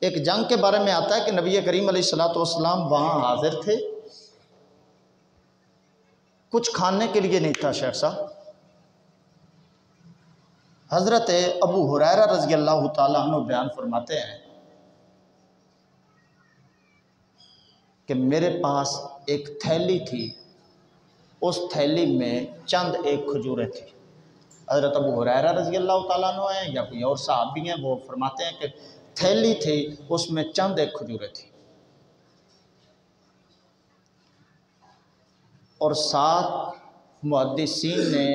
एक जंग के बारे में आता है कि नबी करीम अलैहिस्सलातु वस्सलाम वहाँ हाजिर थे, कुछ खाने के लिए नहीं था। शेख साहब, हज़रत अबू हुरैरा रज़ी अल्लाह ताला अन्हु बयान फरमाते हैं कि मेरे पास एक थैली थी, उस थैली में चंद एक खजूरें थी। हज़रत अबू हुरैरा रज़ी अल्लाह ताला अन्हु हैं या कोई और सहाबी हैं, वो फरमाते हैं कि थैली थी, उसमें चंद एक खजूरें थी। और साथ मुहद्दिसीन ने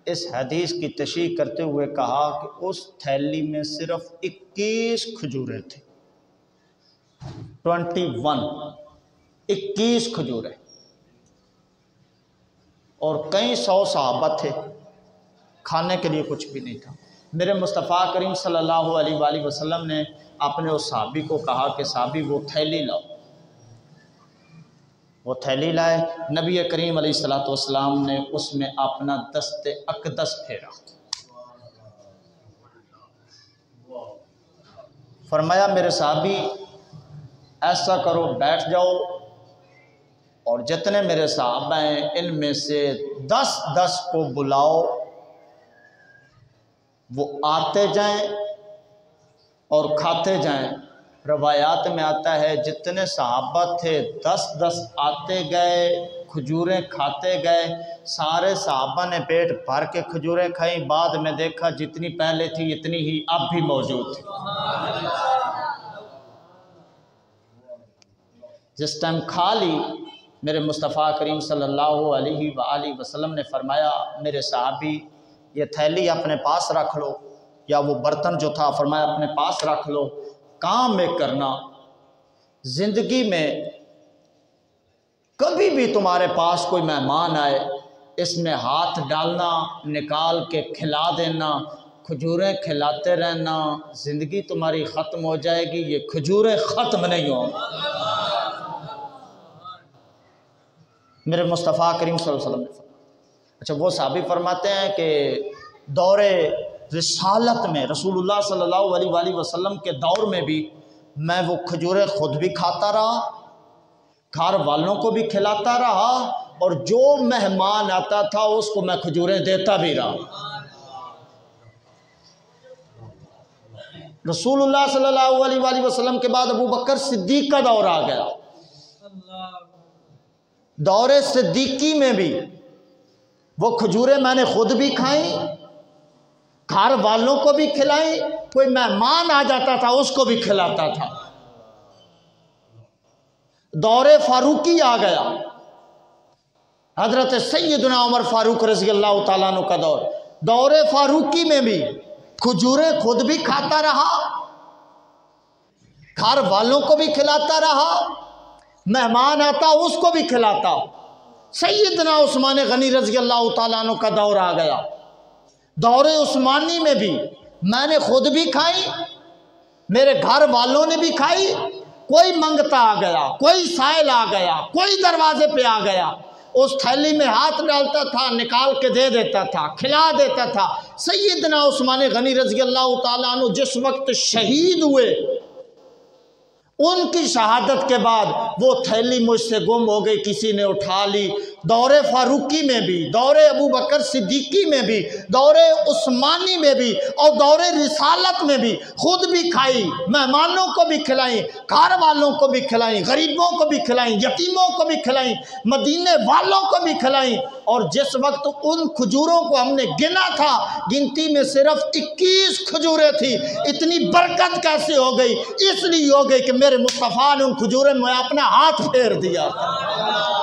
इस हदीस की तशरीह करते हुए कहा कि उस थैली में सिर्फ 21 खजूरें थी। 21 खजूरें, और कई सौ सहाबा थे, खाने के लिए कुछ भी नहीं था। मेरे मुस्तफ़ा करीम सल्लल्लाहु अलैहि वसल्लम ने अपने उस सहाबी को कहा कि सहाबी वो थैली लाओ। वो थैली लाए। नबी करीम अलैहिस्सलातु वस्सलाम ने उसमें अपना दस्ते अक़दस फेरा, फरमाया मेरे सहाबी ऐसा करो, बैठ जाओ और जितने मेरे सहाबा हैं इनमें से 10-10 को बुलाओ, वो आते जाएं और खाते जाएं। रवायात में आता है जितने सहाबा थे 10-10 आते गए, खजूरें खाते गए। सारे सहाबा ने पेट भर के खजूरें खाई। बाद में देखा जितनी पहले थी इतनी ही अब भी मौजूद थी। जिस टाइम खा ली, मेरे मुस्तफ़ा करीम सल्लल्लाहु अलैहि वसल्लम ने फरमाया मेरे सहाबी ये थैली अपने पास रख लो, या वो बर्तन जो था फरमाया अपने पास रख लो। काम में करना, ज़िंदगी में कभी भी तुम्हारे पास कोई मेहमान आए, इसमें हाथ डालना, निकाल के खिला देना, खजूरें खिलाते रहना, ज़िंदगी तुम्हारी ख़त्म हो जाएगी, ये खजूरें ख़त्म नहीं होंगी। मेरे मुस्तफ़ा करीम सल्लल्लाहु अलैहि वसल्लम ने अच्छा वो साहबी फरमाते हैं कि दौरे रिसालत में रसूलुल्लाह सल्लल्लाहु अलैहि वसल्लम के दौर में भी मैं वो खजूरें खुद भी खाता रहा, घर वालों को भी खिलाता रहा, और जो मेहमान आता था उसको मैं खजूरें देता भी रहा। रसूलुल्लाह सल्लल्लाहु अलैहि वसल्लम के बाद अबू बकर सिद्दीक का दौर आ गया। दौरे सिद्दीकी में भी वो खजूरें मैंने खुद भी खाई, घर वालों को भी खिलाई, कोई मेहमान आ जाता था उसको भी खिलाता था। दौरे फारूकी आ गया, हजरत सैयदना उमर फारूक रज़ी अल्लाह ताला अन्हु का दौर। दौरे फारूकी में भी खजूरें खुद भी खाता रहा, घर वालों को भी खिलाता रहा, मेहमान आता उसको भी खिलाता। सैयदना उस्मान गनी रज़ी अल्लाह ताला अन्हु का दौर आ गया। दौरे उस्मानी में भी मैंने खुद भी खाई, मेरे घर वालों ने भी खाई। कोई मंगता आ गया, कोई साइल आ गया, कोई दरवाजे पे आ गया, उस थैली में हाथ डालता था, निकाल के दे देता था, खिला देता था। सैयदना उस्मान गनी रज़ी अल्लाह ताला अन्हु जिस वक्त शहीद हुए, उनकी शहादत के बाद वो थैली मुझसे गुम हो गई, किसी ने उठा ली। दौरे फारूकी में भी, दौरे अबू बकर सिद्दीकी में भी, दौरे उस्मानी में भी और दौरे रिसालत में भी खुद भी खाई, मेहमानों को भी खिलाई, घर वालों को भी खिलाई, गरीबों को भी खिलाई, यतीमों को भी खिलाई, मदीने वालों को भी खिलाई। और जिस वक्त उन खजूरों को हमने गिना था, गिनती में सिर्फ 21 खजूरें थी। इतनी बरकत कैसे हो गई? इसलिए हो गई कि मेरे मुस्तफ़ा ने उन खजूरों में अपना हाथ फेर दिया था।